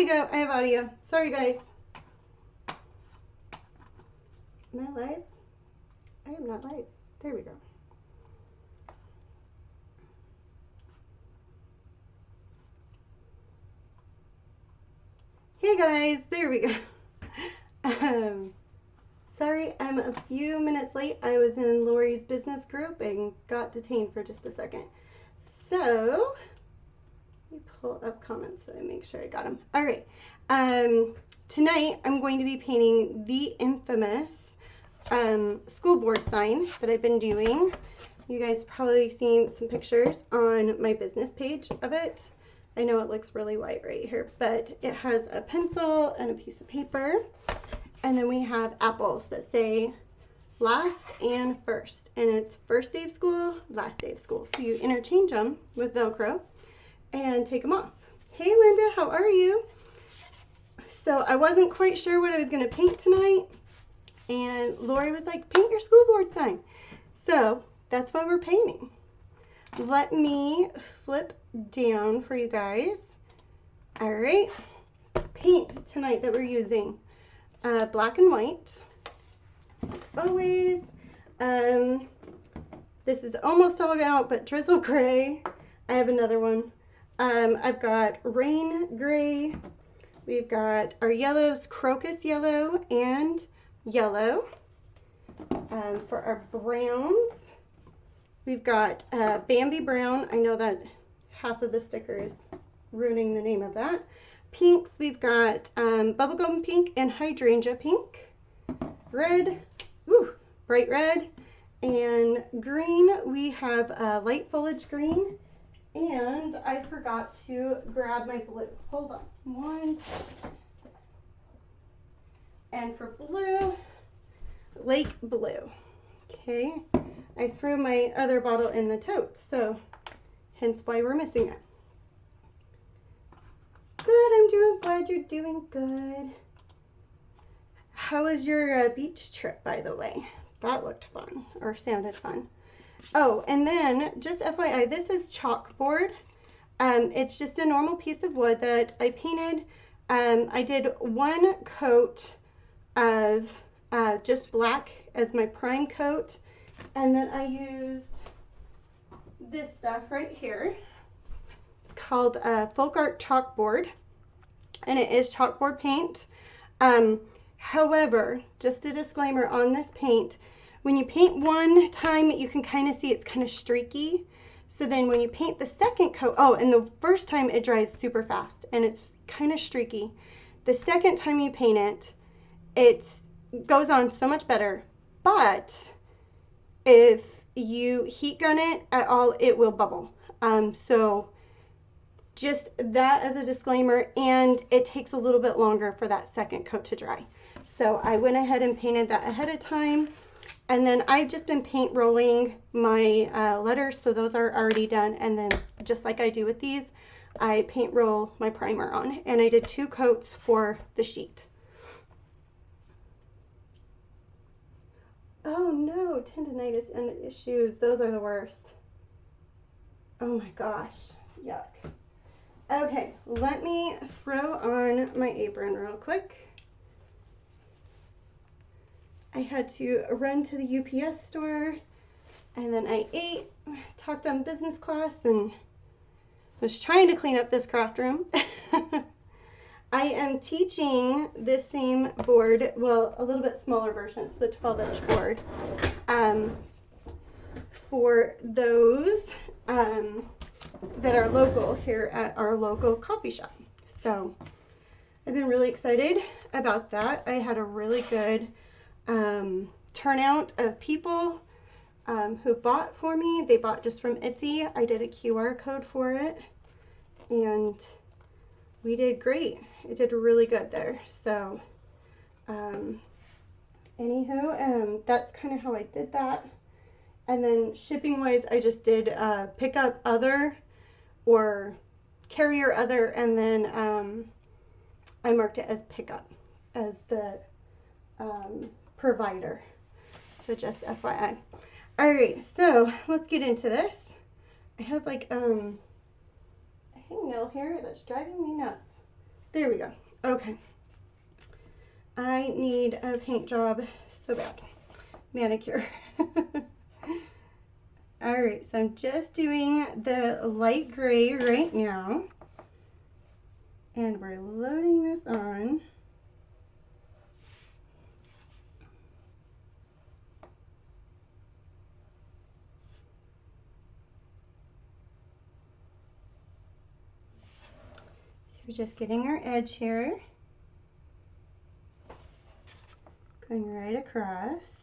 we go. I have audio. Sorry, guys. Am I live? I am not live. There we go. Hey, guys. There we go. Sorry, I'm a few minutes late. I was in Lori's business group and got detained for just a second. So, let me pull up comments so I make sure I got them. All right. Tonight, I'm going to be painting the infamous school board sign that I've been doing. You guys probably seen some pictures on my business page of it. I know it looks really white right here, but it has a pencil and a piece of paper. And then we have apples that say last and first. And it's first day of school, last day of school. So you interchange them with Velcro and take them off. Hey Linda, how are you? So I wasn't quite sure what I was going to paint tonight. And Lori was like, paint your school board sign. So that's what we're painting. Let me flip down for you guys. All right. Paint tonight that we're using. Black and white, always. This is almost all out, but drizzle gray. I have another one. I've got rain gray. We've got our yellows, crocus yellow and yellow. For our browns, we've got Bambi brown. I know that half of the sticker is ruining the name of that. Pinks, we've got bubblegum pink and hydrangea pink. Red, bright red. And green, we have light foliage green. And I forgot to grab my blue. Hold on one second. And for blue, lake blue. Okay, I threw my other bottle in the tote, so hence why we're missing it. Good, I'm doing glad you're doing good. How was your beach trip, by the way? That looked fun, or sounded fun. Oh, and then, just FYI, this is chalkboard. It's just a normal piece of wood that I painted. I did one coat of just black as my prime coat, and then I used this stuff right here. Called Folk Art Chalkboard, and it is chalkboard paint. However, just a disclaimer on this paint, when you paint one time, you can kind of see it's kind of streaky. So then when you paint the second coat, and the first time it dries super fast and it's kind of streaky. The second time you paint it, it goes on so much better, but if you heat gun it at all, it will bubble. So just that as a disclaimer, and it takes a little bit longer for that second coat to dry. So I went ahead and painted that ahead of time, and then I've just been paint rolling my letters, so those are already done, and then just like I do with these, I paint roll my primer on, and I did 2 coats for the sheet. Oh no, tendinitis and issues, those are the worst. Oh my gosh, yuck. Okay, let me throw on my apron real quick. I had to run to the UPS store, and then I ate, talked on business class, and was trying to clean up this craft room. I am teaching this same board, well, a little bit smaller version. It's the 12-inch board. For those that are local here at our local coffee shop. So I've been really excited about that. I had a really good turnout of people who bought for me. They bought just from Etsy. I did a QR code for it, and we did great. It did really good there. So anywho, that's kind of how I did that. And then shipping wise, I just did pick up other or carrier other, and then I marked it as pickup as the provider. So just FYI. All right, so let's get into this. I have like a hangnail here that's driving me nuts. There we go. Okay. I need a paint job so bad. Manicure. Alright, so I'm just doing the light gray right now. And we're loading this on. So we're just getting our edge here. Going right across.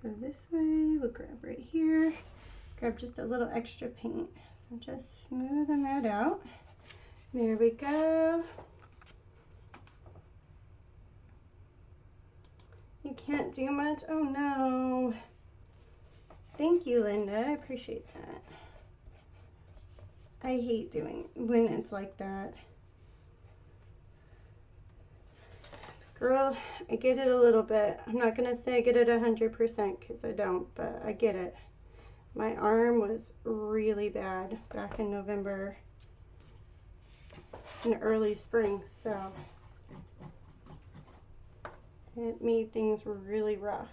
Go this way, we'll grab right here, grab just a little extra paint. So I'm just smoothing that out. There we go. You can't do much? Oh no. Thank you, Linda, I appreciate that. I hate doing when it's like that. Girl, I get it a little bit. I'm not gonna say I get it 100% because I don't, but I get it. My arm was really bad back in November and early spring, so it made things really rough.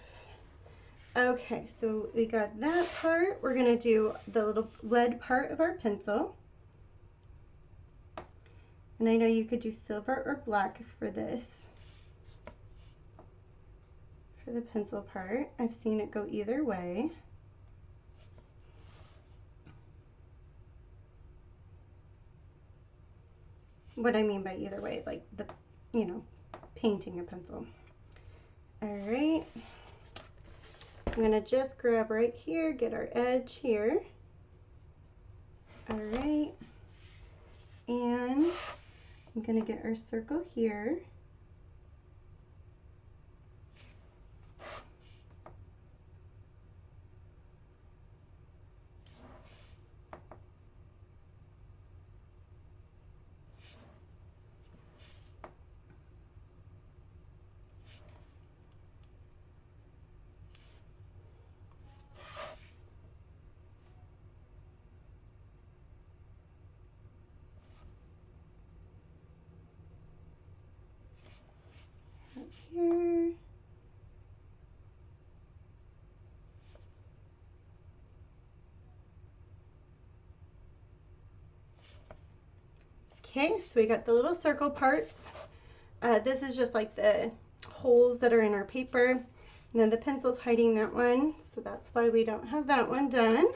Okay, so we got that part. We're gonna do the little lead part of our pencil. And I know you could do silver or black for this. For the pencil part, I've seen it go either way. What I mean by either way, like the, you know, painting a pencil. All right. I'm gonna just grab right here, get our edge here. All right. And I'm gonna get our circle here. Here. Okay, so we got the little circle parts. This is just like the holes that are in our paper. And then the pencil's hiding that one, so that's why we don't have that one done.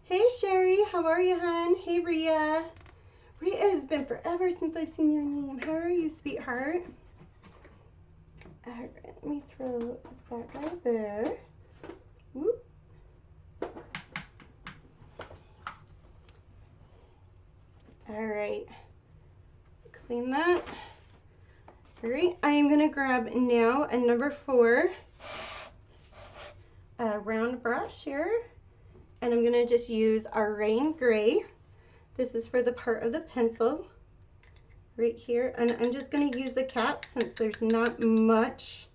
Hey Sherry, how are you, hon? Hey Rhea. Rhea, it's been forever since I've seen your name. How are you, sweetheart? Alright, let me throw that guy there. Whoop. Alright, clean that. Alright, I am going to grab now a number 4 round brush here. And I'm going to just use our Rain Gray. This is for the part of the pencil right here. And I'm just going to use the cap since there's not much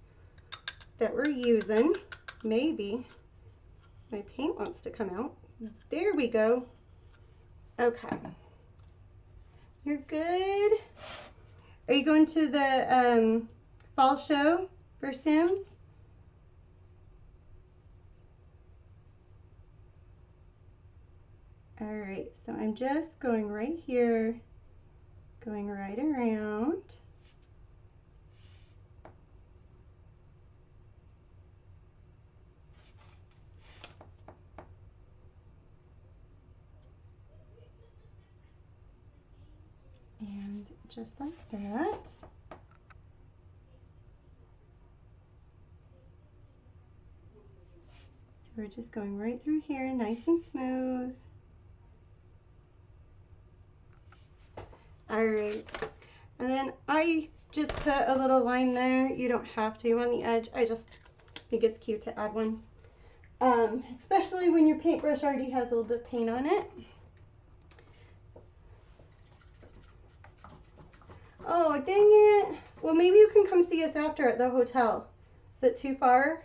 that we're using. Maybe my paint wants to come out. There we go. Okay. You're good? Are you going to the fall show for Sims? Alright, so I'm just going right here, going right around. And just like that. So we're just going right through here, nice and smooth. Alright, and then I just put a little line there. You don't have to on the edge. I just think it's cute to add one. Especially when your paintbrush already has a little bit of paint on it. Oh, dang it. Well, maybe you can come see us after at the hotel. Is it too far?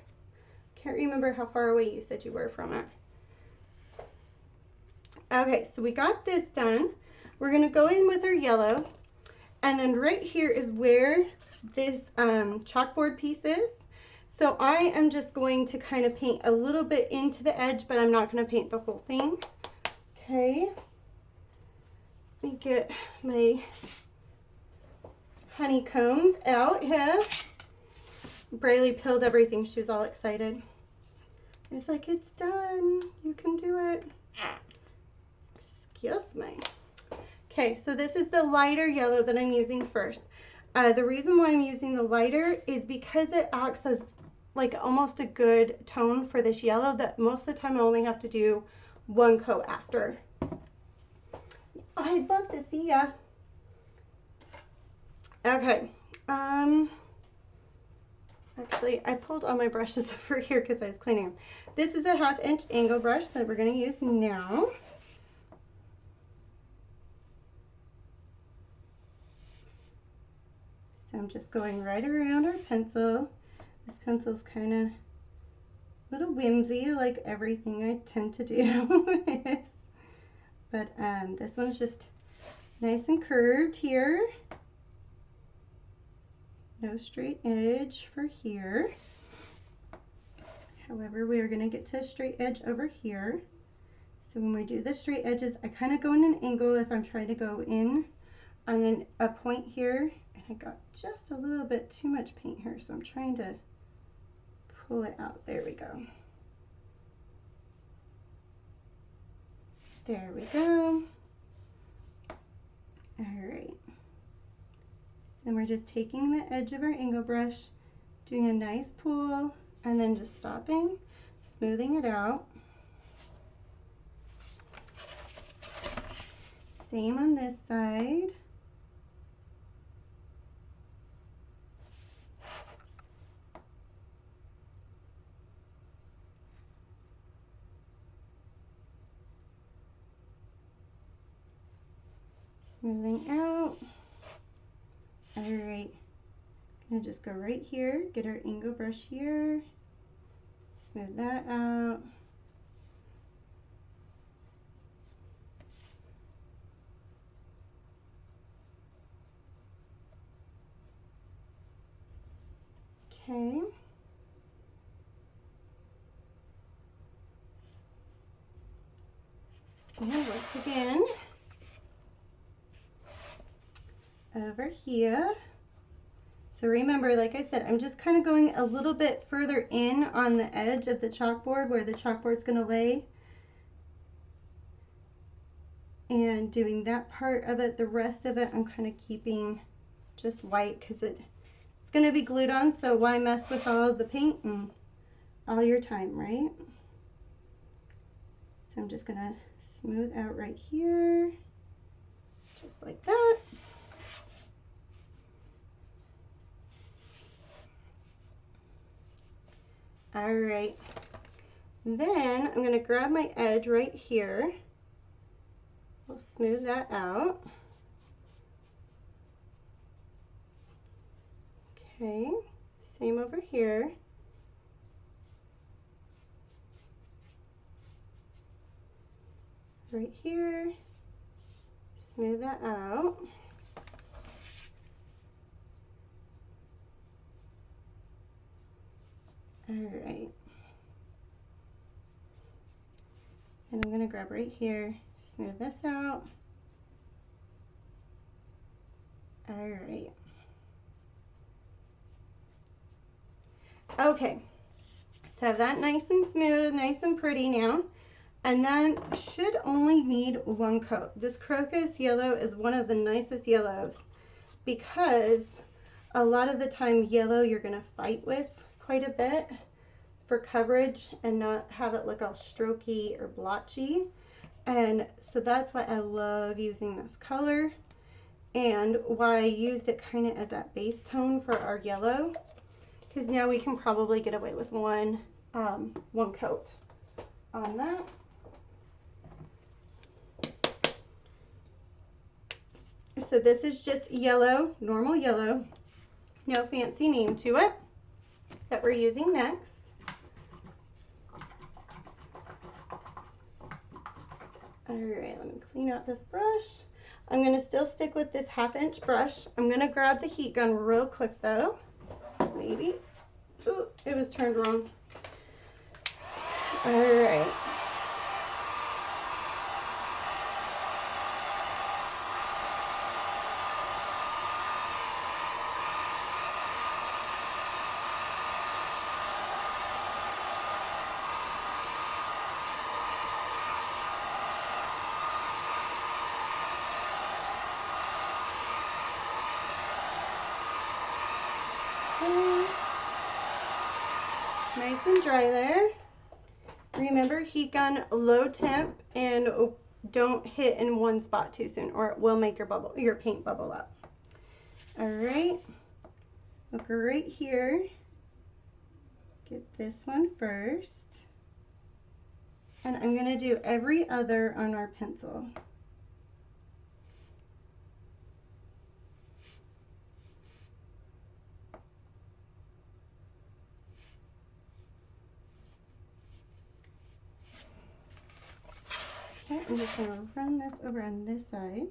Can't remember how far away you said you were from it. Okay, so we got this done. We're going to go in with our yellow. And then right here is where this chalkboard piece is. So I am just going to kind of paint a little bit into the edge, but I'm not going to paint the whole thing. Okay. Let me get my honeycombs out here. Braylee peeled everything. She was all excited. It's like, it's done. You can do it. Excuse me. Okay, so this is the lighter yellow that I'm using first. The reason why I'm using the lighter is because it acts as like almost a good tone for this yellow that most of the time I only have to do one coat after. I'd love to see ya. Okay. Actually, I pulled all my brushes over here because I was cleaning them. This is a 1/2 inch angle brush that we're going to use now. So I'm just going right around our pencil. This pencil's kind of a little whimsy, like everything I tend to do. But this one's just nice and curved here. No straight edge for here. However, we are going to get to a straight edge over here. So when we do the straight edges, I kind of go in an angle if I'm trying to go in on a point here. And I got just a little bit too much paint here, so I'm trying to pull it out. There we go. There we go. All right. Then we're just taking the edge of our angle brush, doing a nice pull, and then just stopping, smoothing it out. Same on this side. Smoothing out. All right, I'm gonna just go right here, get our angle brush here, smooth that out. Okay. And once again, over here. So remember, like I said, I'm just kind of going a little bit further in on the edge of the chalkboard where the chalkboard's going to lay. And doing that part of it. The rest of it I'm kind of keeping just white because it's going to be glued on, so why mess with all the paint and all your time, right? So I'm just going to smooth out right here, just like that. All right, then I'm going to grab my edge right here. We'll smooth that out. Okay, same over here. Right here, smooth that out. All right. And I'm going to grab right here, smooth this out. All right. Okay, so I have that nice and smooth, nice and pretty now. And then should only need one coat. This crocus yellow is one of the nicest yellows because a lot of the time yellow you're going to fight with quite a bit for coverage and not have it look all strokey or blotchy. And so that's why I love using this color and why I used it kind of as that base tone for our yellow. because now we can probably get away with one coat on that. So this is just yellow, normal yellow, no fancy name to it, that we're using next. All right, let me clean out this brush. I'm gonna still stick with this 1/2" brush. I'm gonna grab the heat gun real quick though. Maybe. Ooh, it was turned wrong. All right. Nice and dry there. Remember, heat gun, low temp, and don't hit in one spot too soon or it will make your paint bubble up. All right, look right here. Get this one first. And I'm gonna do every other on our pencil. Okay, I'm just gonna run this over on this side.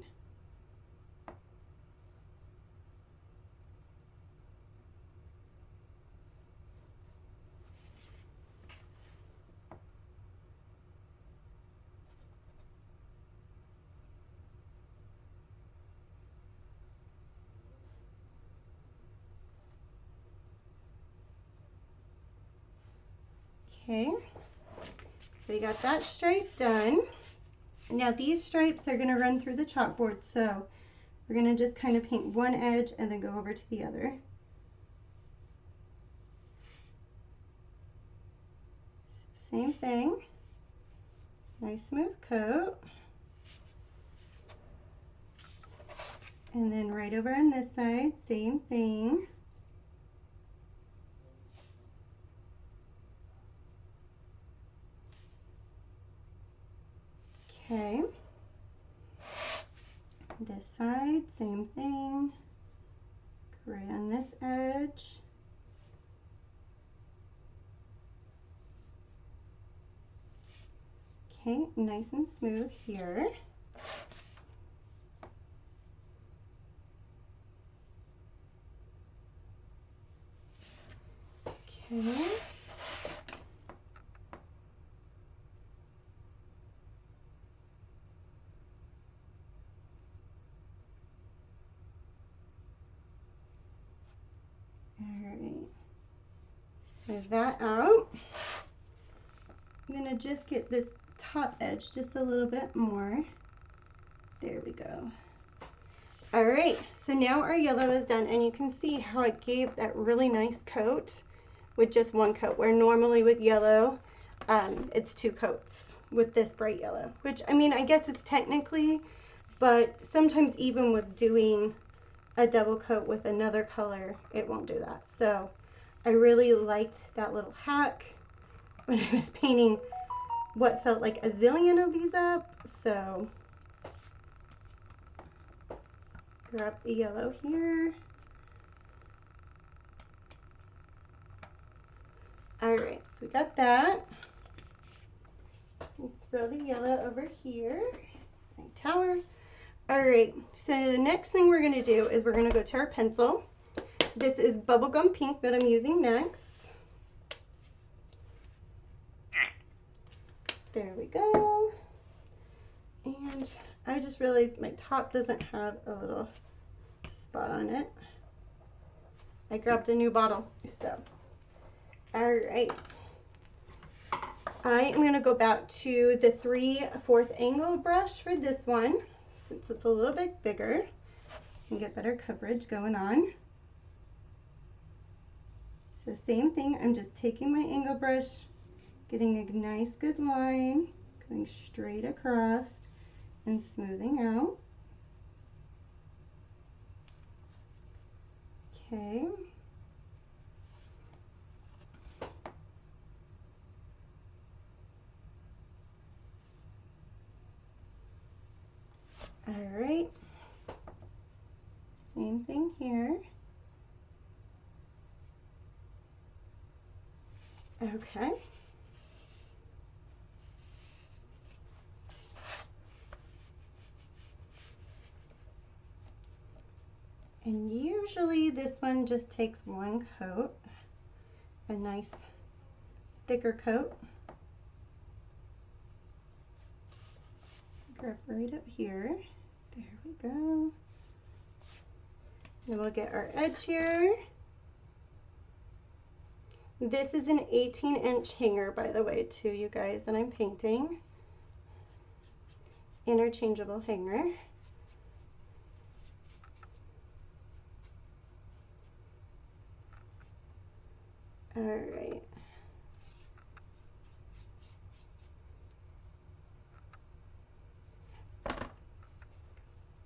Okay, so we got that stripe done. Now these stripes are gonna run through the chalkboard, so we're gonna just kind of paint one edge and then go over to the other. Same thing, nice smooth coat. And then right over on this side, same thing. Okay. This side, same thing. Right on this edge. Okay, nice and smooth here. Okay. Alright, smooth that out. I'm gonna just get this top edge just a little bit more. There we go. Alright, so now our yellow is done and you can see how it gave that really nice coat with just one coat, where normally with yellow, it's 2 coats with this bright yellow, which I mean, I guess it's technically, but sometimes even with doing a double coat with another color, it won't do that. So I really liked that little hack when I was painting what felt like a zillion of these up. So grab the yellow here. All right, so we got that. We'll throw the yellow over here, my tower. All right, so the next thing we're gonna do is we're gonna go to our pencil. This is bubblegum pink that I'm using next. There we go. And I just realized my top doesn't have a little spot on it. I grabbed a new bottle, so. All right. I am gonna go back to the 3/4 angle brush for this one, since it's a little bit bigger and get better coverage going on. So same thing, I'm just taking my angle brush, getting a nice good line, going straight across and smoothing out. Okay. All right, same thing here. Okay. And usually this one just takes one coat, a nice thicker coat. Grab right up here. There we go. Then we'll get our edge here. This is an 18-inch hanger, by the way, too, you guys, that I'm painting. Interchangeable hanger. All right.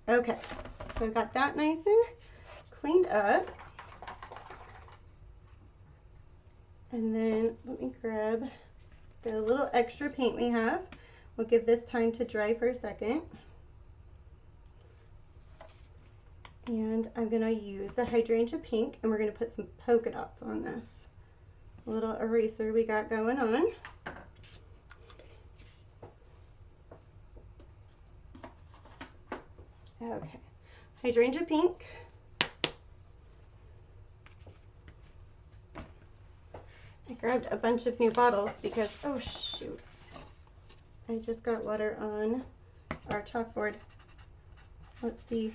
Okay, so I've got that nice and cleaned up. And then let me grab the little extra paint we have. We'll give this time to dry for a second. And I'm gonna use the hydrangea pink, and we're gonna put some polka dots on this. A little eraser we got going on. Okay, hydrangea pink. I grabbed a bunch of new bottles because, oh shoot, I just got water on our chalkboard. Let's see,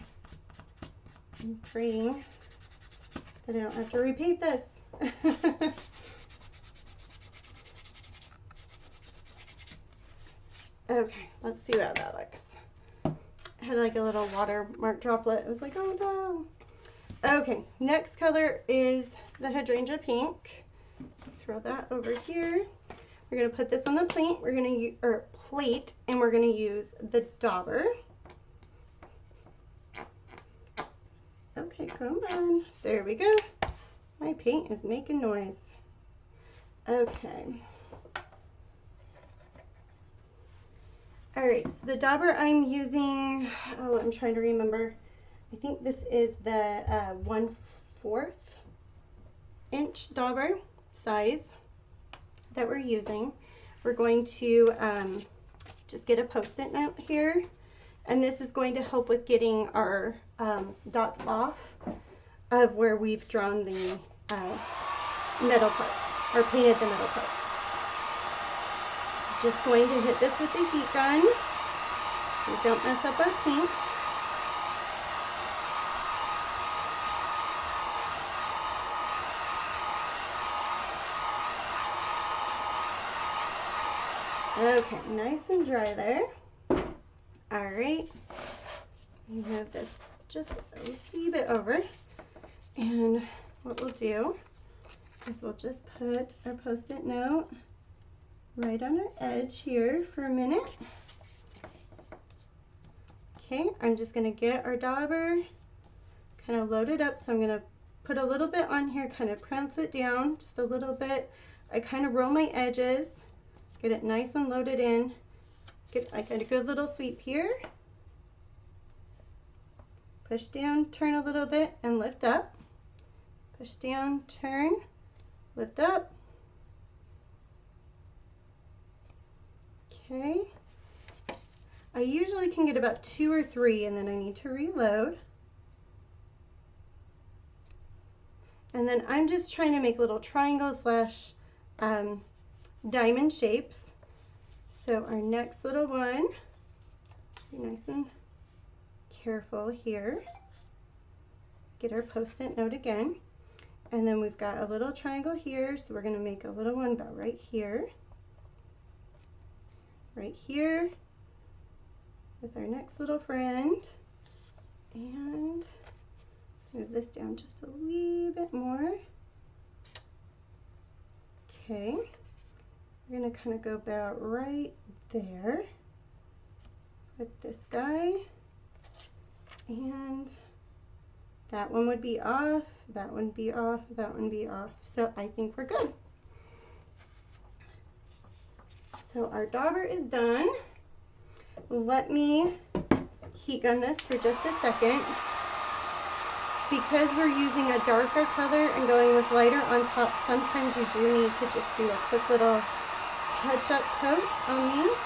I'm praying that I don't have to repeat this. Okay, let's see how that looks. I had like a little watermark droplet. I was like, oh no. Okay, next color is the hydrangea pink. Throw that over here. We're gonna put this on the plate. We're gonna use, or plate, and we're gonna use the dauber. Okay, come on. There we go. My paint is making noise. Okay. All right, so the dauber I'm using, oh, I'm trying to remember. I think this is the 1/4 inch dauber size that we're using. We're going to just get a Post-it note here, and this is going to help with getting our dots off of where we've drawn the metal part, or painted the metal part. Just going to hit this with the heat gun so we don't mess up our paint. Okay, nice and dry there. All right, move this just a wee bit over, and what we'll do is we'll just put our Post-it note right on our edge here for a minute. Okay, I'm just gonna get our dauber kind of loaded up, so I'm gonna put a little bit on here, kind of prance it down just a little bit. I kind of roll my edges, get it nice and loaded in, get like a good little sweep here. Push down, turn a little bit, and lift up. Push down, turn, lift up. Okay. I usually can get about 2 or 3, and then I need to reload. And then I'm just trying to make little triangle slash diamond shapes. So our next little one, be nice and careful here. Get our Post-it note again. And then we've got a little triangle here, so we're going to make a little one about right here. Right here with our next little friend. And let's move this down just a wee bit more. Okay, we're going to kind of go about right there with this guy. And that one would be off, that one be off, that one be off. So I think we're good. So our dauber is done. Let me heat gun this for just a second. Because we're using a darker color and going with lighter on top, sometimes you do need to just do a quick little touch-up coat on these.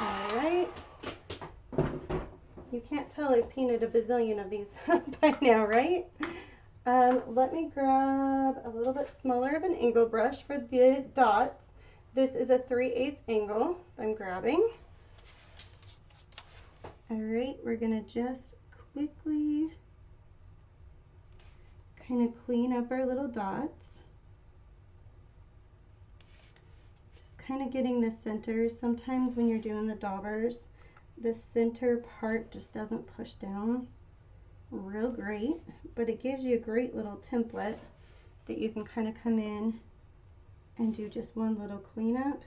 Alright. You can't tell I've painted a bazillion of these by now, right? Let me grab a little bit smaller of an angle brush for the dots. This is a 3/8 angle I'm grabbing. Alright, we're going to just quickly kind of clean up our little dots. Just kind of getting the center. Sometimes when you're doing the daubers, the center part just doesn't push down real great, but it gives you a great little template that you can kind of come in and do just one little cleanup.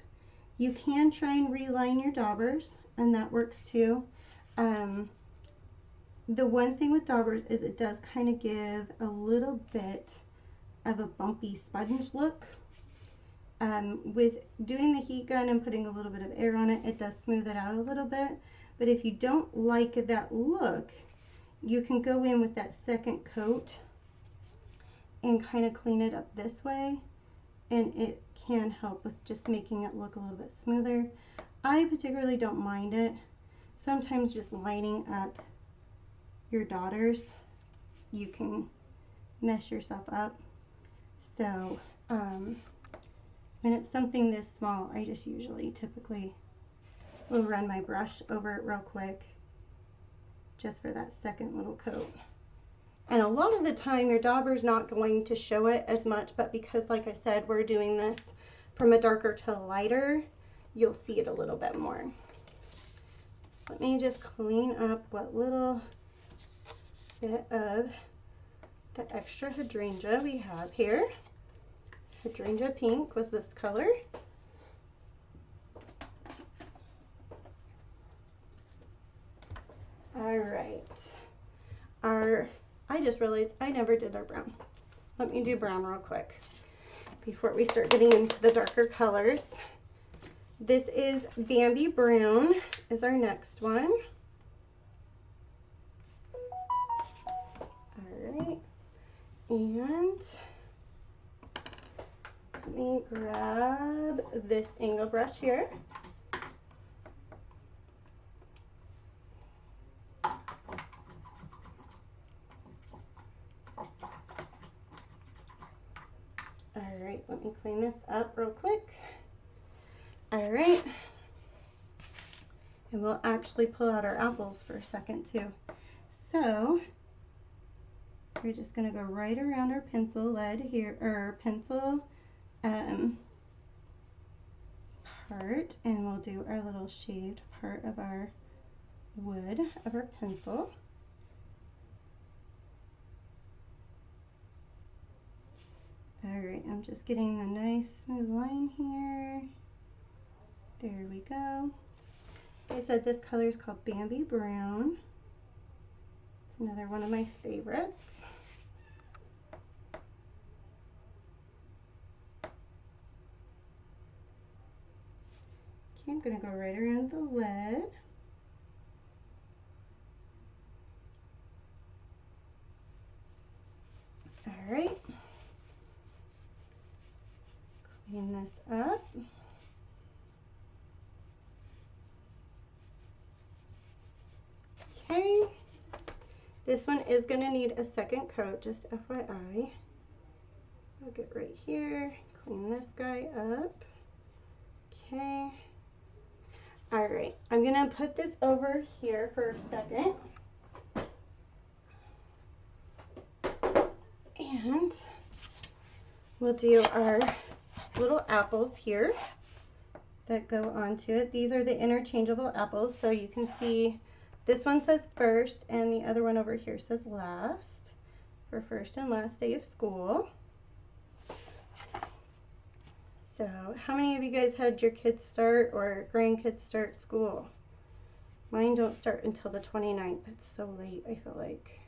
You can try and reline your daubers, and that works too. The one thing with daubers is it does kind of give a little bit of a bumpy sponge look. With doing the heat gun and putting a little bit of air on it, it does smooth it out a little bit. But if you don't like that look, you can go in with that second coat and kind of clean it up this way, and it can help with just making it look a little bit smoother. I particularly don't mind it. Sometimes just lining up your daughters, you can mess yourself up. So when it's something this small, I just typically will run my brush over it real quick just for that second little coat. And a lot of the time your dauber's not going to show it as much, but because like I said, we're doing this from a darker to lighter, you'll see it a little bit more. Let me just clean up what little bit of the extra hydrangea we have here. Hydrangea pink was this color. All right, I just realized I never did our brown. Let me do brown real quick before we start getting into the darker colors. This is Bambi Brown is our next one. All right, and let me grab this angle brush here. Alright, let me clean this up real quick. Alright, and we'll actually pull out our apples for a second too. So, we're just going to go right around our pencil lead here, or pencil part, and we'll do our little shaved part of our wood of our pencil. Alright, I'm just getting a nice smooth line here. There we go. Like I said, this color is called Bambi Brown. It's another one of my favorites. Okay, I'm going to go right around the lead. Alright. Clean this up. Okay, this one is going to need a second coat, just FYI. I'll get right here, clean this guy up. Okay. Alright, I'm going to put this over here for a second. And we'll do our little apples here that go onto it. These are the interchangeable apples, so you can see this one says first and the other one over here says last, for first and last day of school. So how many of you guys had your kids start or grandkids start school? Mine don't start until the 29th. It's so late, I feel like.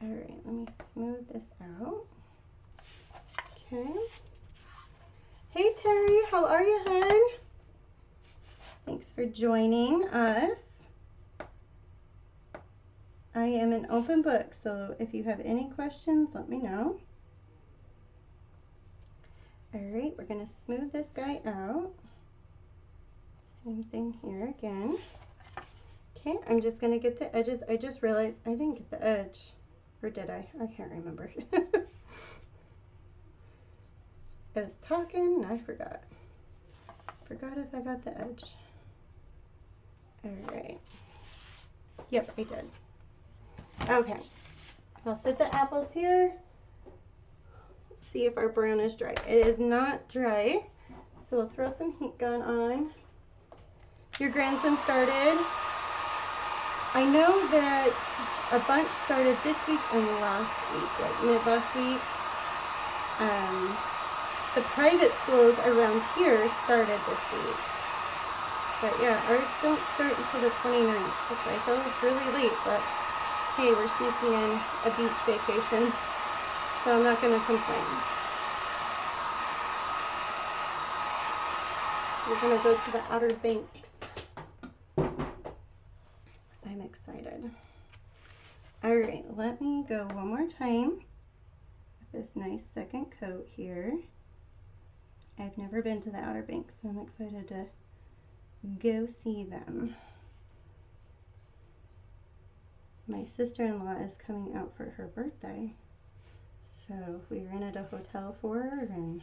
All right, let me smooth this out. Okay. Hey Terry, how are you, hon? Thanks for joining us. I am an open book, so if you have any questions, let me know. All right, we're gonna smooth this guy out. Same thing here again. Okay, I'm just gonna get the edges. I just realized I didn't get the edge. Or did I? I can't remember. I was talking and I forgot. Forgot if I got the edge. All right. Yep, I did. Okay. I'll set the apples here. See if our brown is dry. It is not dry, so we'll throw some heat gun on. Your grandson started. I know that a bunch started this week and last week, like mid last week. The private schools around here started this week. But yeah, ours don't start until the 29th, which I feel is really late, but hey, we're sneaking in a beach vacation, so I'm not going to complain. We're going to go to the Outer Banks. I'm excited. All right, let me go one more time with this nice second coat here. I've never been to the Outer Banks, so I'm excited to go see them. My sister-in-law is coming out for her birthday, so we rented a hotel for her, and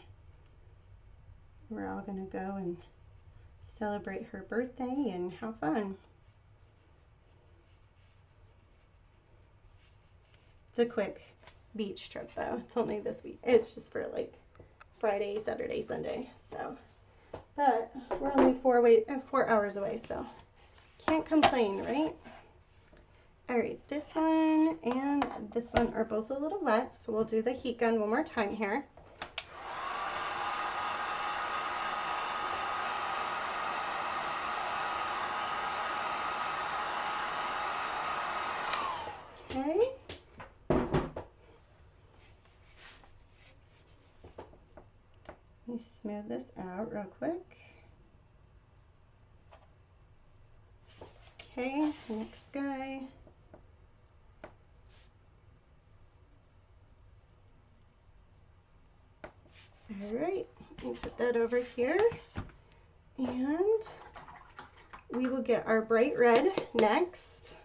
we're all gonna go and celebrate her birthday and have fun. It's a quick beach trip though. It's only this week. It's just for like Friday, Saturday, Sunday. So, but we're only 4 hours away, so can't complain, right? All right, this one and this one are both a little wet, so we'll do the heat gun one more time here. Okay. Let me smooth this out real quick. Okay, next guy. All right, we'll put that over here. And we will get our bright red next.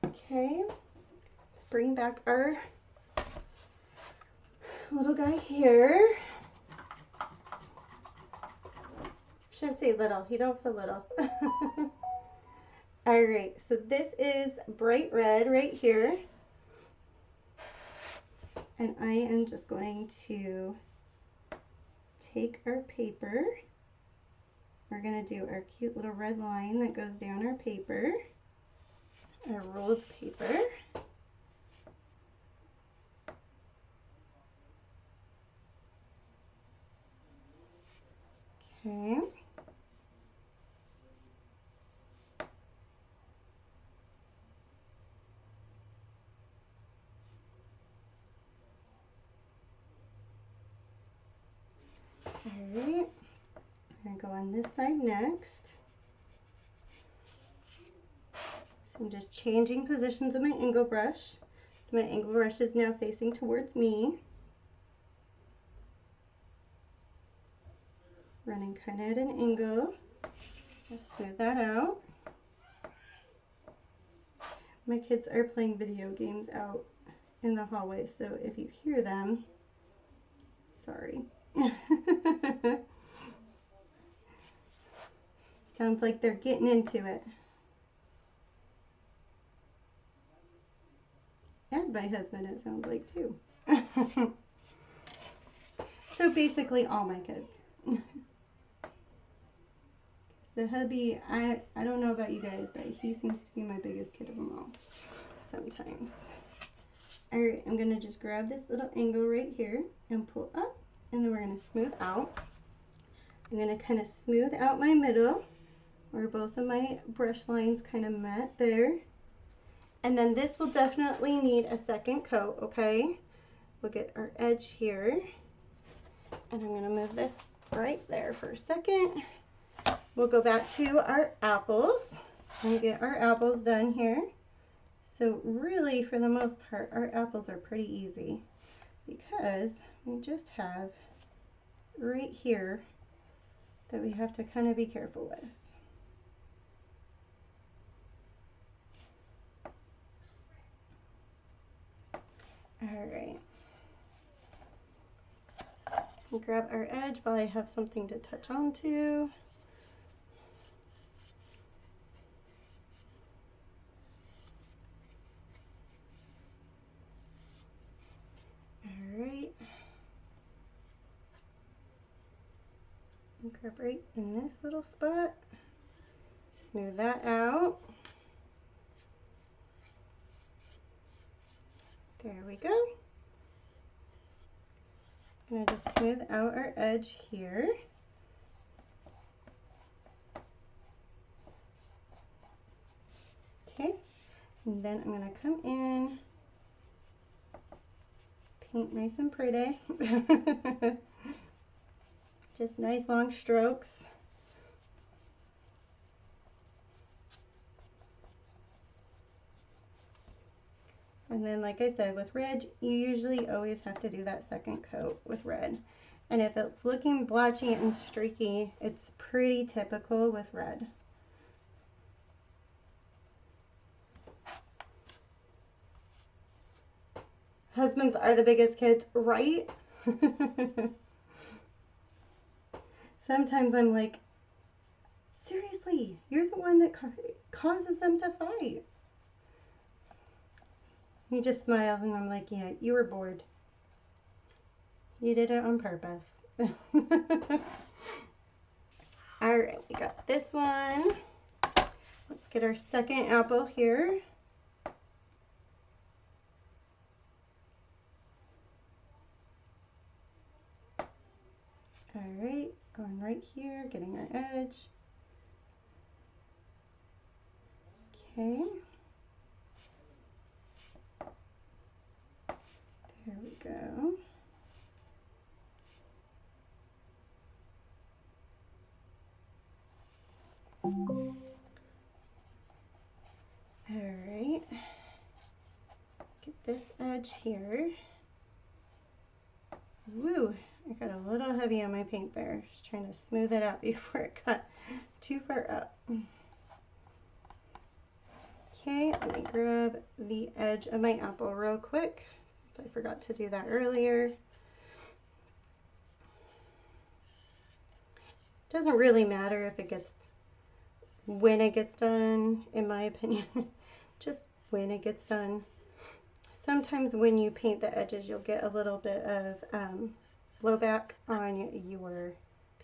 Okay, let's bring back our little guy here. Shouldn't say little, he don't feel little. All right, so this is bright red right here. And I am just going to take our paper. We're going to do our cute little red line that goes down our paper, our rolled paper. Okay. Alright, I'm going to go on this side next. So I'm just changing positions of my angle brush. So my angle brush is now facing towards me. Running kind of at an angle. Just smooth that out. My kids are playing video games out in the hallway, so if you hear them, sorry. Sounds like they're getting into it. And my husband, it sounds like, too. So basically all my kids. The hubby, I don't know about you guys, but he seems to be my biggest kid of them all sometimes. Alright, I'm going to just grab this little angle right here and pull up, and then we're going to smooth out. I'm going to kind of smooth out my middle where both of my brush lines kind of met there. And then this will definitely need a second coat, okay? We'll get our edge here. And I'm gonna move this right there for a second. We'll go back to our apples and get our apples done here. So really, for the most part, our apples are pretty easy because we just have right here that we have to kind of be careful with. All right. We'll grab our edge while I have something to touch onto. All right. Grab right in this little spot. Smooth that out. There we go. I'm going to just smooth out our edge here. Okay, and then I'm going to come in, paint nice and pretty. Just nice long strokes. And then, like I said, with red, you usually always have to do that second coat with red. And if it's looking blotchy and streaky, it's pretty typical with red. Husbands are the biggest kids, right? Sometimes I'm like, seriously, you're the one that causes them to fight. He just smiles and I'm like, yeah, you were bored. You did it on purpose. All right, we got this one. Let's get our second apple here. All right, going right here, getting our edge. Okay. There we go. All right. Get this edge here. Woo, I got a little heavy on my paint there. Just trying to smooth it out before it got too far up. Okay, let me grab the edge of my apple real quick. I forgot to do that earlier. Doesn't really matter if it gets, when it gets done, in my opinion. Just when it gets done. Sometimes when you paint the edges, you'll get a little bit of blowback on your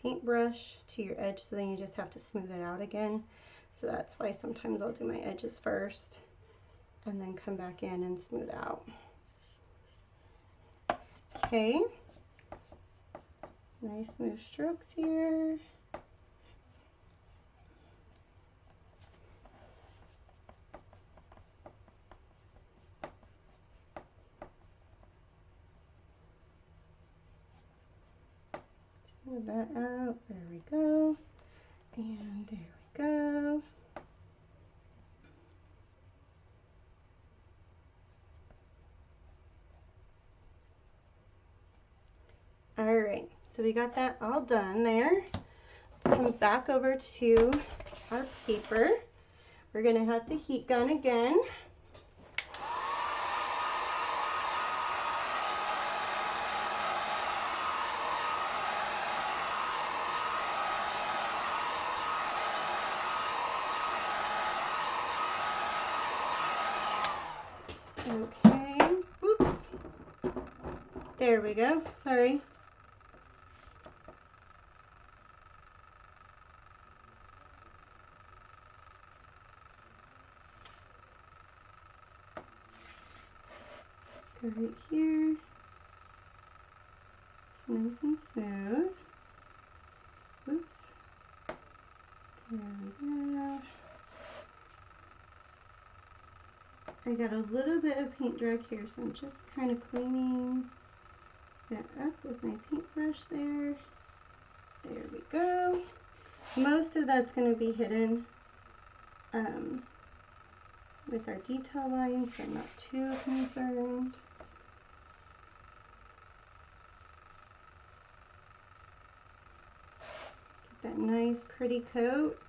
paintbrush to your edge, so then you just have to smooth it out again. So that's why sometimes I'll do my edges first and then come back in and smooth out. Okay, nice smooth strokes here. Smooth that out, there we go, and there we go. All right, so we got that all done there. Let's come back over to our paper. We're gonna have to heat gun again. Okay, oops. There we go, sorry. Go right here. It's nice and smooth. Oops. There we go. I got a little bit of paint drag here, so I'm just kind of cleaning that up with my paintbrush there. There we go. Most of that's going to be hidden with our detail line, so I'm not too concerned. Get that nice pretty coat.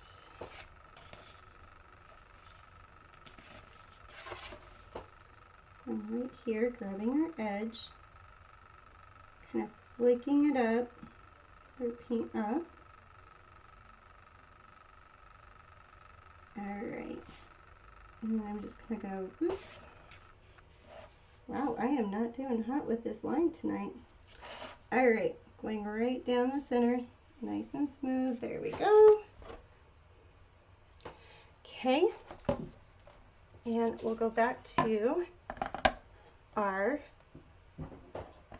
And right here, grabbing our edge, kind of flicking it up, or paint up. Alright, and then I'm just going to go, oops. Wow, I am not doing hot with this line tonight. Alright, going right down the center, nice and smooth. There we go. Okay, and we'll go back to our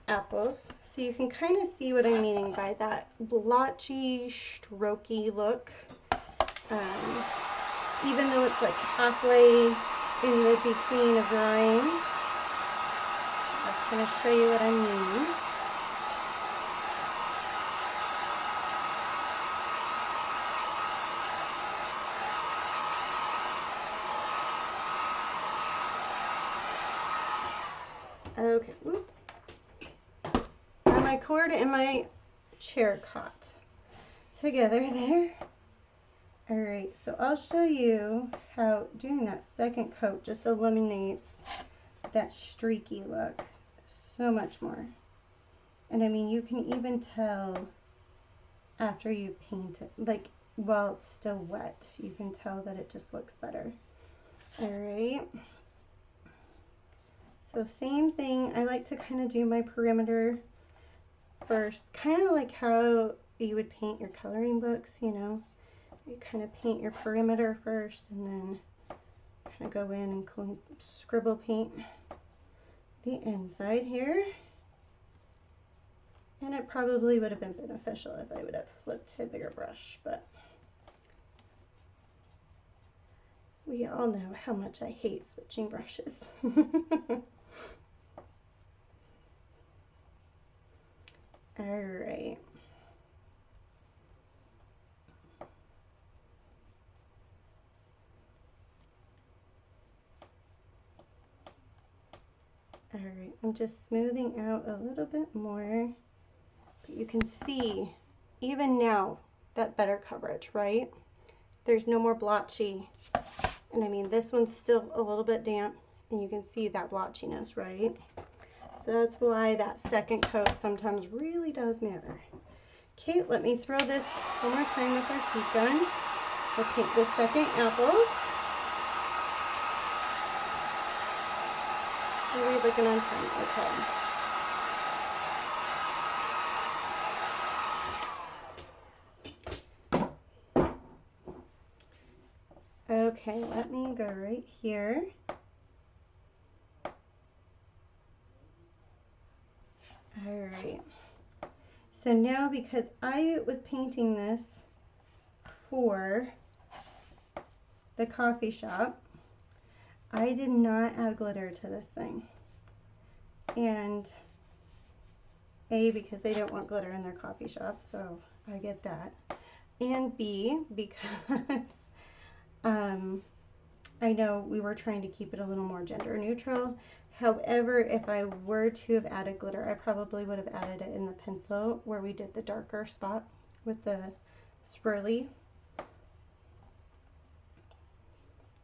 apples. So you can kind of see what I'm meaning by that blotchy, strokey look. Even though it's like halfway in the between of drying, I'll kind of show you what I mean. Okay, whoop. My cord and my chair caught together there. Alright, so I'll show you how doing that second coat just eliminates that streaky look so much more. And I mean, you can even tell after you paint it, like while it's still wet, you can tell that it just looks better. Alright. So same thing, I like to kind of do my perimeter first, kind of like how you would paint your coloring books, you know. You kind of paint your perimeter first and then kind of go in and scribble paint the inside here. And it probably would have been beneficial if I would have flipped to a bigger brush, but we all know how much I hate switching brushes. Alright. Alright, I'm just smoothing out a little bit more. But you can see, even now, that better coverage, right? There's no more blotchy. And I mean, this one's still a little bit damp, and you can see that blotchiness, right? So that's why that second coat sometimes really does matter. Okay, let me throw this one more time with our heat gun. We'll paint the second apple. Are we looking on time? Okay. Okay, let me go right here. Alright. So now, because I was painting this for the coffee shop, I did not add glitter to this thing. And A, because they don't want glitter in their coffee shop, so I get that. And B, because I know we were trying to keep it a little more gender neutral. However, if I were to have added glitter, I probably would have added it in the pencil where we did the darker spot with the swirly.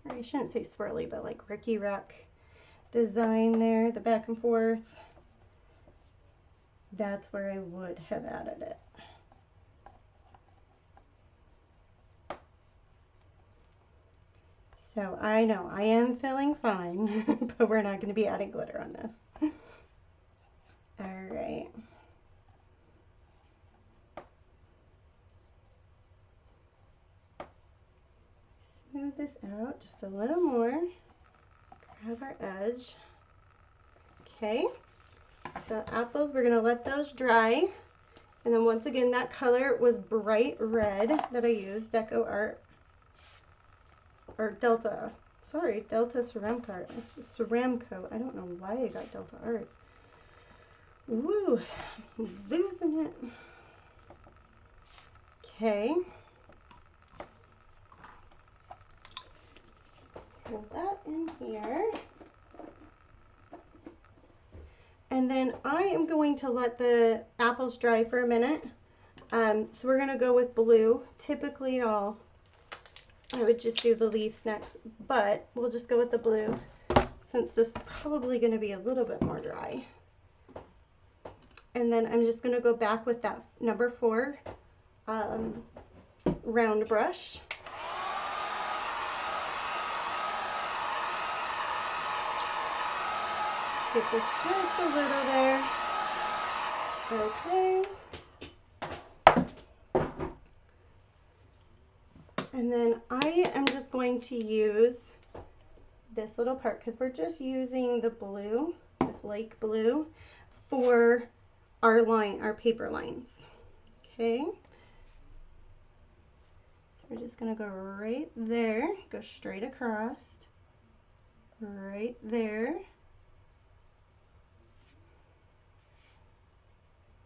Or I shouldn't say swirly, but like Ricky Rock design there, the back and forth. That's where I would have added it. So I know I am feeling fine, but we're not going to be adding glitter on this. Alright. Smooth this out just a little more. Grab our edge. Okay. So apples, we're going to let those dry. And then once again, that color was bright red that I used, Deco Art or Delta. Sorry, Delta Ceramco. I don't know why I got Delta Art. Woo, losing it. Okay. Hold that in here. And then I am going to let the apples dry for a minute. So we're going to go with blue. Typically I would just do the leaves next, but we'll just go with the blue since this is probably going to be a little bit more dry. And then I'm just going to go back with that number 4 round brush. Get this just a little there. Okay. And then I am just going to use this little part because we're just using the blue, this lake blue, for our paper lines. Okay. So we're just going to go right there, go straight across, right there.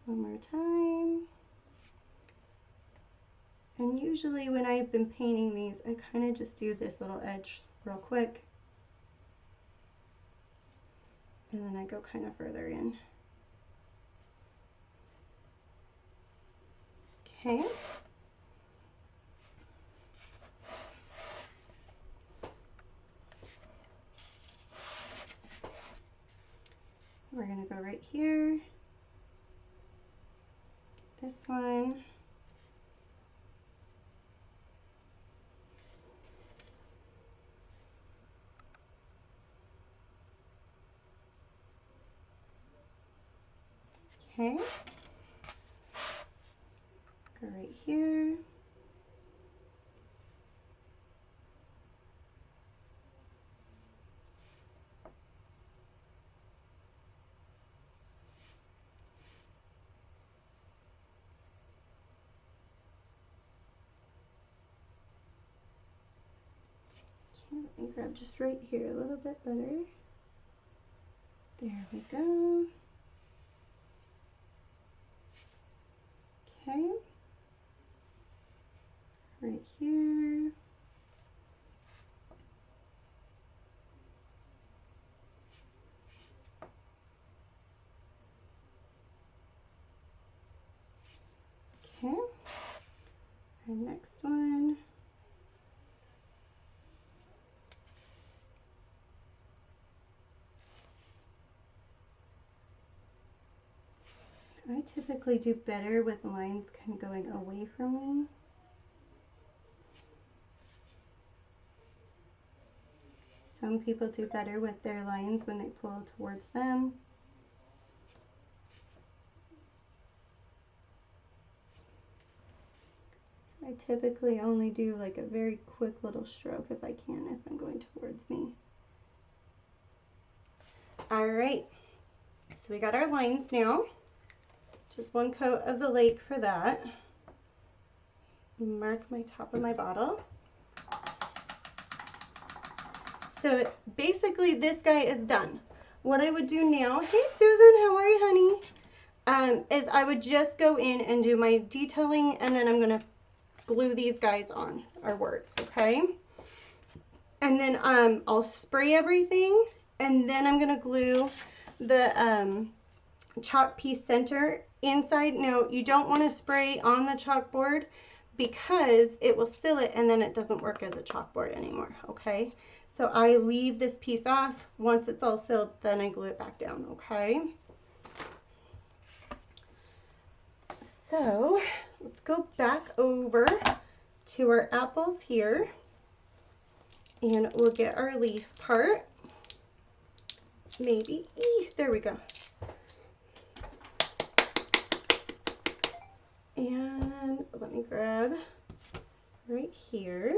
One more time. And usually when I've been painting these, I kind of just do this little edge real quick. And then I go kind of further in. Okay. We're going to go right here. This one. Okay. Go right here. Okay, let me grab just right here a little bit better. There we go. Okay. Right here. Okay. Our next one. I typically do better with lines kind of going away from me. Some people do better with their lines when they pull towards them. So I typically only do like a very quick little stroke if I can, if I'm going towards me. All right, so we got our lines now. Just one coat of the lake for that. Mark my top of my bottle. So basically this guy is done. What I would do now, hey Susan, how are you, honey? Is I would just go in and do my detailing, and then I'm gonna glue these guys on, our words, okay? And then I'll spray everything, and then I'm gonna glue the chalk piece center inside. Now you don't want to spray on the chalkboard because it will seal it and then it doesn't work as a chalkboard anymore, okay? So I leave this piece off. Once it's all sealed, then I glue it back down, okay? So let's go back over to our apples here, and we'll get our leaf part. Maybe, there we go. And let me grab right here.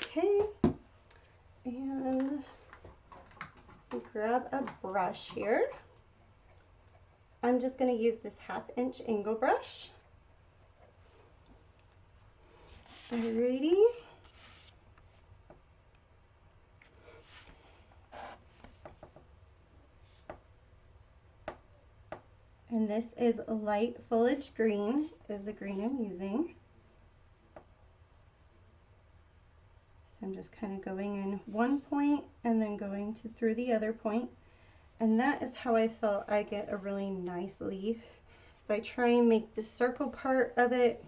Okay, and grab a brush here. I'm just going to use this 1/2 inch angle brush. Alrighty. And this is light foliage green, is the green I'm using. So I'm just kind of going in one point and then going through the other point. And that is how I felt I get a really nice leaf. If I try and make the circle part of it,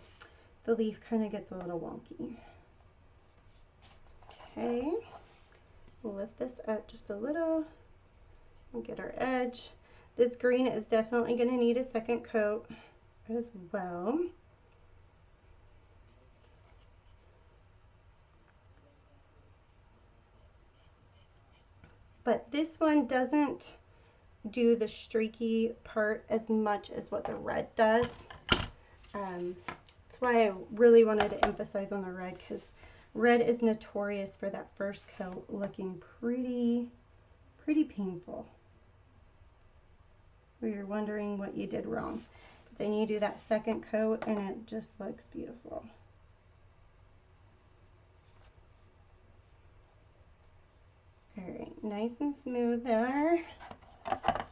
the leaf kind of gets a little wonky. Okay, we'll lift this up just a little and get our edge. This green is definitely going to need a second coat as well. But this one doesn't do the streaky part as much as what the red does. That's why I really wanted to emphasize on the red, because red is notorious for that first coat looking pretty painful, where you're wondering what you did wrong. But then you do that second coat and it just looks beautiful. Alright, nice and smooth there. Let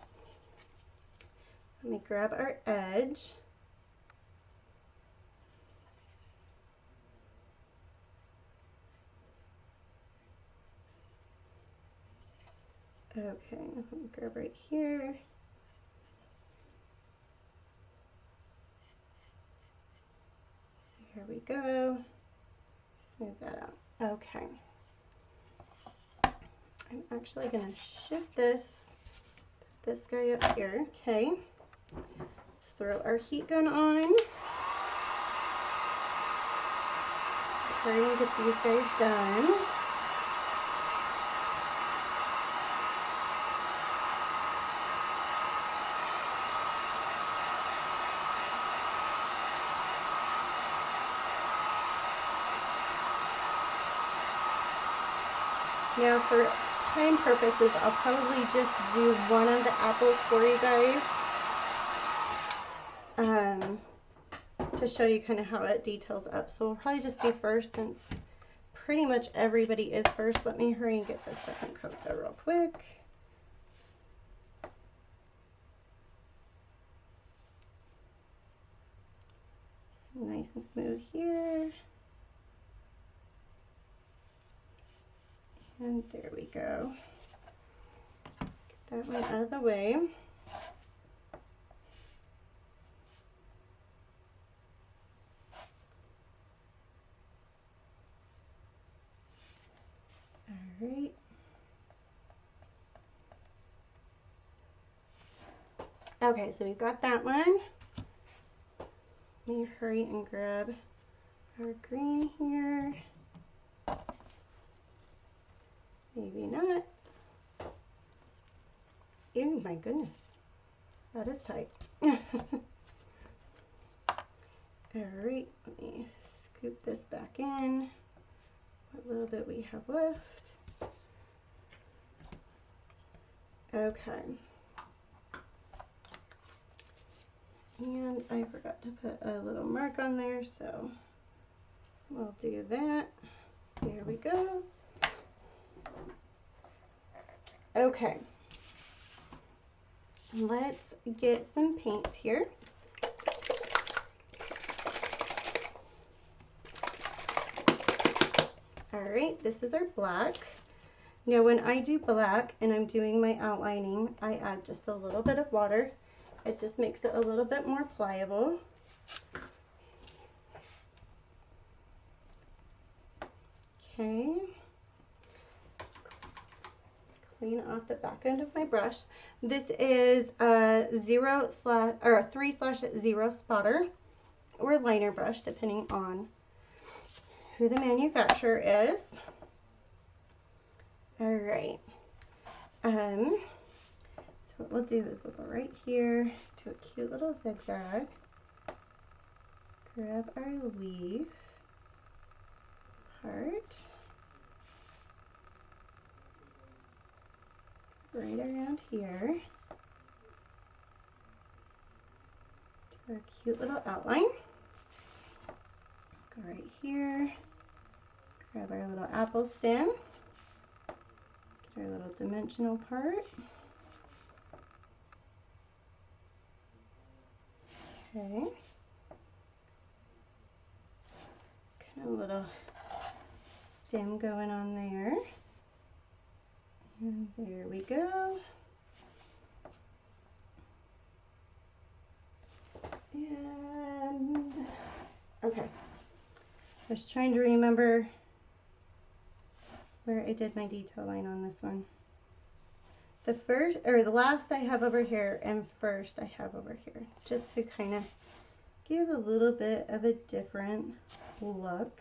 me grab our edge. Okay, let me grab right here. Here we go. Smooth that out. Okay. I'm actually going to shift this, put this guy up here. Okay. Let's throw our heat gun on. Hurry and get these guys done. Now for time purposes, I'll probably just do one of the apples for you guys. To show you kind of how it details up. So we'll probably just do first, since pretty much everybody is first. Let me hurry and get the second coat there real quick. So nice and smooth here. And there we go. Get that one out of the way. Alright. Okay, so we've got that one. Let me hurry and grab our green here. Maybe not. Ew, my goodness. That is tight. Alright, let me scoop this back in. What little bit we have left. Okay. And I forgot to put a little mark on there, so we'll do that. There we go. Okay. Let's get some paint here. Alright, this is our black. Now when I do black and I'm doing my outlining, I add just a little bit of water. It just makes it a little bit more pliable. Okay. Clean off the back end of my brush. This is a 3/0 spotter or liner brush, depending on who the manufacturer is. All right. So what we'll do is we'll go right here to a cute little zigzag. Grab our leaf part. Right around here to our cute little outline. Go right here, grab our little apple stem, get our little dimensional part. Okay. Kind of a little stem going on there. And there we go. And okay. I was trying to remember where I did my detail line on this one. The first, or the last I have over here, and first I have over here, just to kind of give a little bit of a different look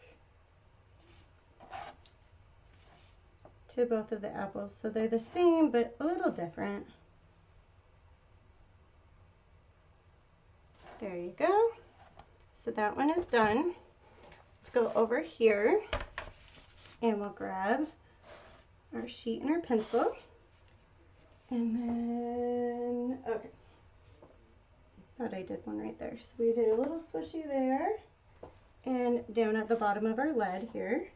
to both of the apples. So they're the same, but a little different. There you go. So that one is done. Let's go over here and we'll grab our sheet and our pencil. And then, okay, thought I did one right there. So we did a little swishy there and down at the bottom of our lead here.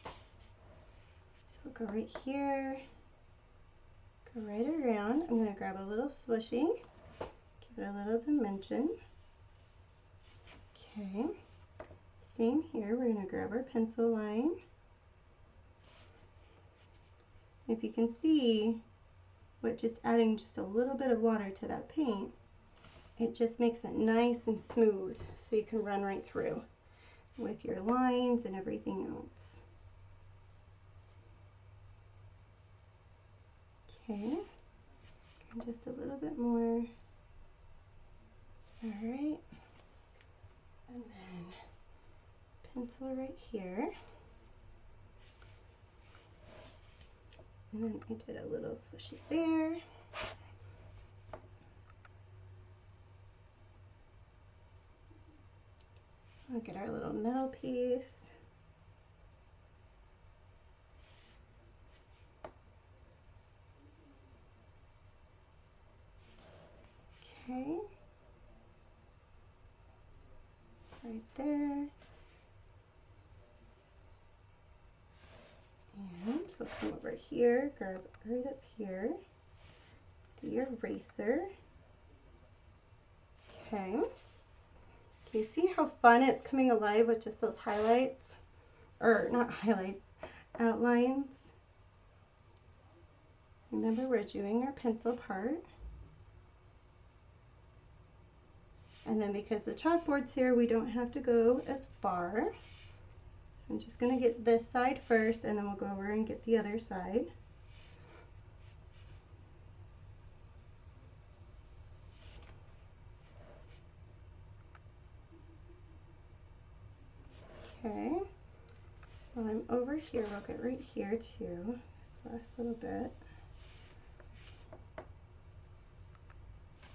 So we'll go right here, go right around. I'm gonna grab a little swishy, give it a little dimension. Okay. Same here, we're going to grab our pencil line. If you can see, with just adding just a little bit of water to that paint, it just makes it nice and smooth so you can run right through with your lines and everything else. Okay, just a little bit more. All right, and then pencil right here. And then I did a little swishy there. Look at our little middle piece. Okay. Right there. And we'll come over here, grab right up here, the eraser. Okay. Can you see how fun it's coming alive with just those highlights? Or not highlights, outlines. Remember, we're doing our pencil part. And then because the chalkboard's here, we don't have to go as far. I'm just going to get this side first and then we'll go over and get the other side. Okay, well I'm over here, we'll get right here too, this last little bit.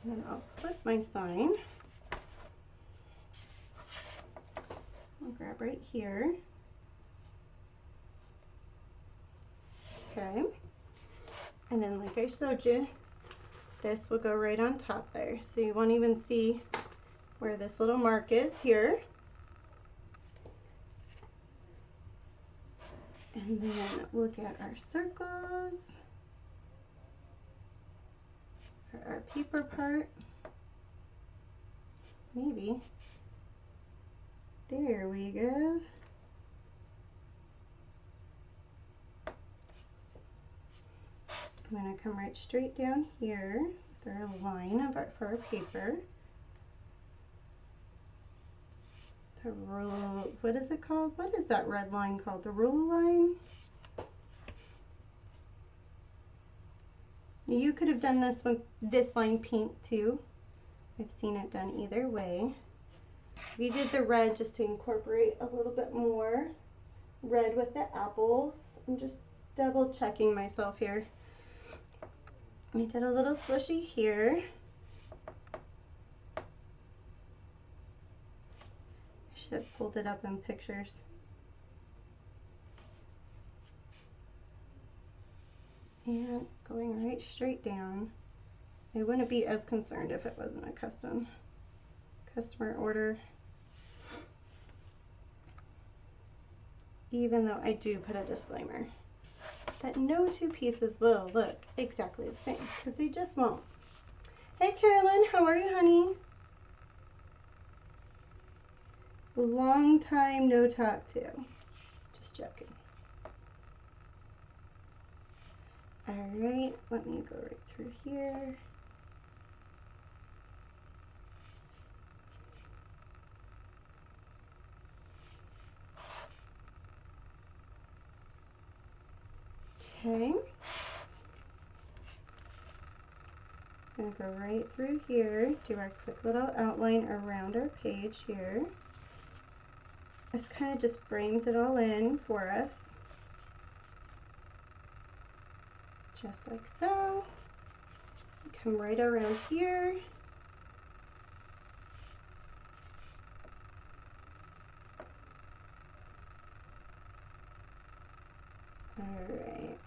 And then I'll put my sign. I'll grab right here. Okay, and then like I showed you, this will go right on top there. So you won't even see where this little mark is here. And then we'll get our circles for our paper part. Maybe. There we go. I'm going to come right straight down here with our line of for our paper. The rule, what is it called? What is that red line called? The rule line? You could have done this with this line paint too. I've seen it done either way. We did the red just to incorporate a little bit more red with the apples. I'm just double checking myself here. I did a little swishy here. I should have pulled it up in pictures. And going right straight down. I wouldn't be as concerned if it wasn't a customer order. Even though I do put a disclaimer that no two pieces will look exactly the same, because they just won't. Hey Carolyn, how are you, honey? Long time no talk to. Just joking. Alright, let me go right through here. Okay. Gonna go right through here, do our quick little outline around our page here. This kind of just frames it all in for us. Just like so. Come right around here. Alright,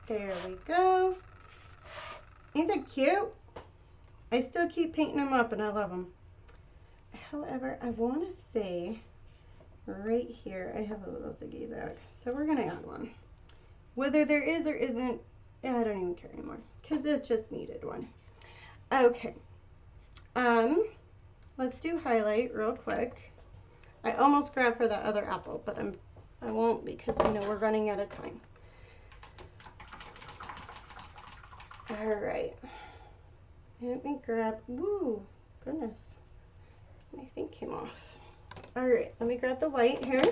there we go. Ain't that cute? I still keep painting them up and I love them. However, I want to say right here, I have a little ziggy zag. So we're going to add one. Whether there is or isn't, I don't even care anymore because it just needed one. Okay. Let's do highlight real quick. I almost grabbed for that other apple, but I won't because I know we're running out of time. All right. Let me grab, woo, goodness. My thing came off. All right, let me grab the white here.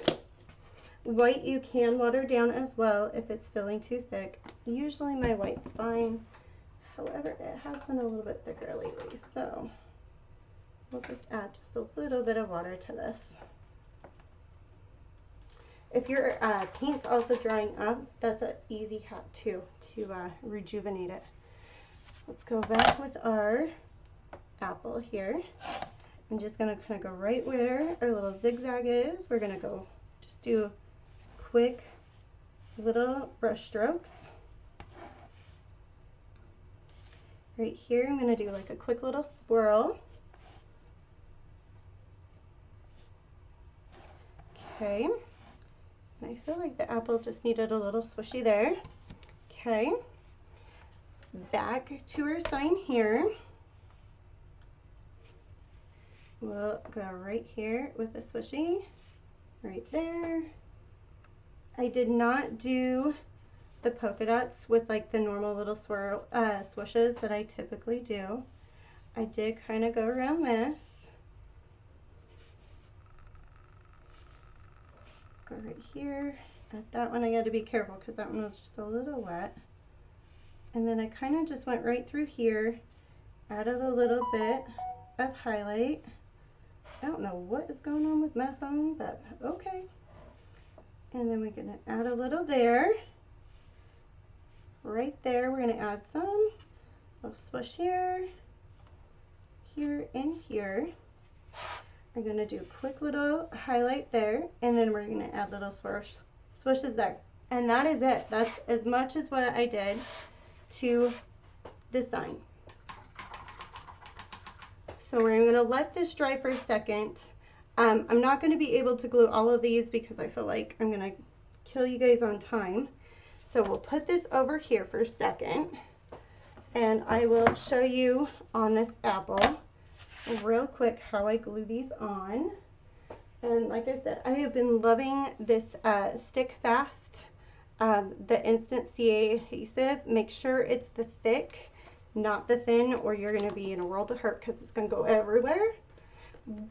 White you can water down as well if it's feeling too thick. Usually my white's fine. However, it has been a little bit thicker lately, so we'll just add just a little bit of water to this. If your paint's also drying up, that's an easy hack too to rejuvenate it. Let's go back with our apple here. I'm just gonna kind of go right where our little zigzag is. We're gonna go just do quick little brush strokes. Right here, I'm gonna do like a quick little swirl. Okay, and I feel like the apple just needed a little swishy there. Okay, back to our sign here. We'll go right here with a swishy, right there. I did not do the polka dots with like the normal little swirl swishes that I typically do. I did kind of go around this. Go right here. At that one I got to be careful because that one was just a little wet. And then I kind of just went right through here, added a little bit of highlight. I don't know what is going on with my phone, but okay. And then we're gonna add a little there. Right there, we're gonna add some. We'll swish here, here, and here. We're gonna do a quick little highlight there, and then we're gonna add little swishes there. And that is it. That's as much as what I did to the sign. So we're gonna let this dry for a second. I'm not gonna be able to glue all of these because I feel like I'm gonna kill you guys on time. So we'll put this over here for a second and I will show you on this apple real quick how I glue these on. And like I said, I have been loving this Stick Fast, the Instant CA adhesive. Make sure it's the thick, not the thin, or you're going to be in a world of hurt because it's going to go everywhere.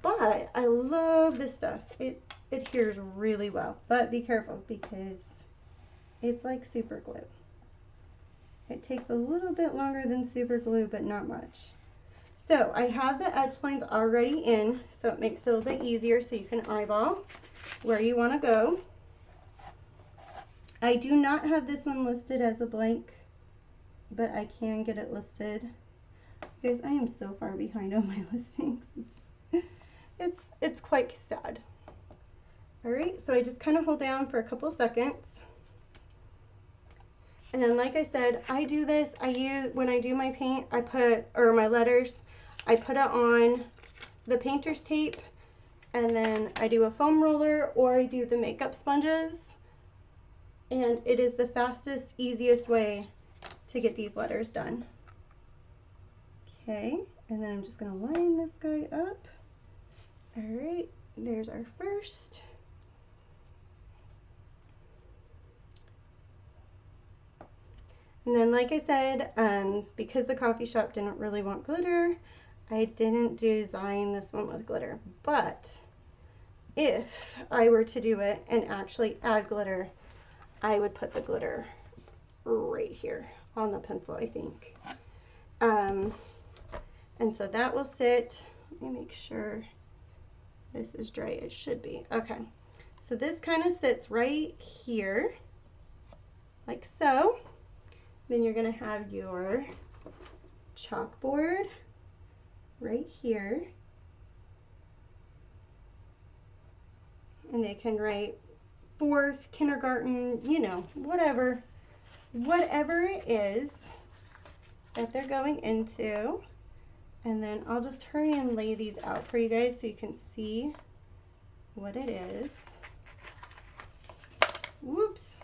But I love this stuff. It adheres really well, but be careful because it's like super glue. It takes a little bit longer than super glue, but not much. So I have the edge lines already in, so it makes it a little bit easier so you can eyeball where you want to go. I do not have this one listed as a blank, but I can get it listed. You guys, I am so far behind on my listings. It's quite sad. All right, so I just kind of hold down for a couple seconds. And then like I said, I do this, when I do my paint, or my letters, I put it on the painter's tape, and then I do a foam roller, or I do the makeup sponges, and it is the fastest, easiest way to get these letters done. Okay, and then I'm just gonna line this guy up. All right, there's our first. And then like I said, because the coffee shop didn't really want glitter, I didn't design this one with glitter. But if I were to do it and actually add glitter, I would put the glitter right here on the pencil, I think. And so that will sit. Let me make sure this is dry. It should be. Okay. So this kind of sits right here, like so. Then you're going to have your chalkboard right here. And they can write fourth, kindergarten, you know, whatever it is that they're going into. And then I'll just hurry and lay these out for you guys so you can see what it is. Whoops.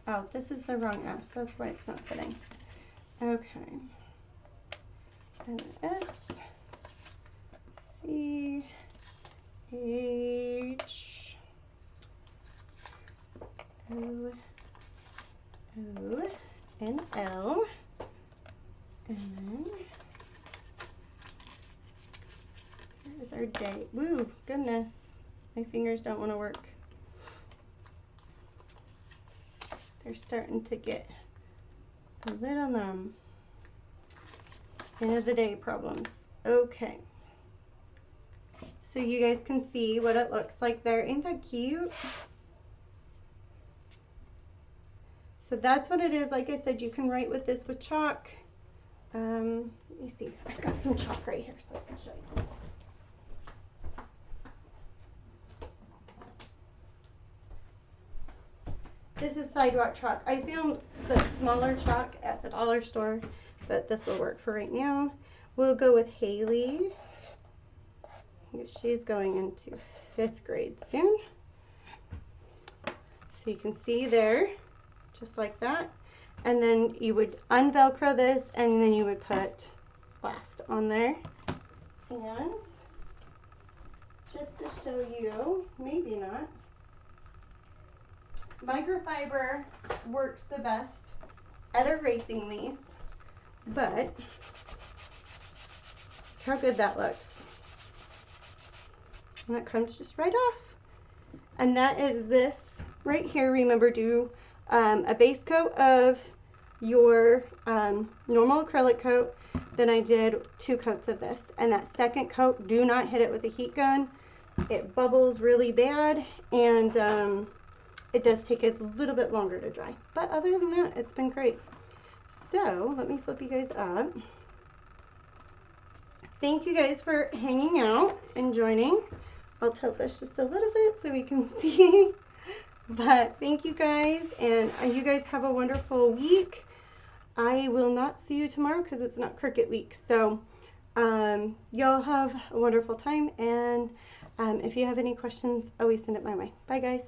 Oh, this is the wrong S. That's why it's not fitting. Okay. And S, C, H, O, O, and L. And then here's our date. Woo, goodness. My fingers don't want to work. They're starting to get a little numb. End of the day problems. Okay. So you guys can see what it looks like there. Ain't that cute? So that's what it is. Like I said, you can write with this with chalk. Let me see. I've got some chalk right here so I can show you. This is sidewalk chalk. I found the smaller chalk at the dollar store, but this will work for right now. We'll go with Haley. She's going into 5th grade soon. So you can see there, just like that. And then you would unvelcro this, and then you would put last on there. And just to show you, maybe not, microfiber works the best at erasing these, but look how good that looks. And it comes just right off. And that is this right here. Remember, do a base coat of your normal acrylic coat. Then I did 2 coats of this. And that second coat, do not hit it with a heat gun. It bubbles really bad, and it does take a little bit longer to dry. But other than that, it's been great. So let me flip you guys up. Thank you guys for hanging out and joining. I'll tilt this just a little bit so we can see. But thank you guys, and you guys have a wonderful week. I will not see you tomorrow because it's not Cricut week. So y'all have a wonderful time, and if you have any questions, always send it my way. Bye guys.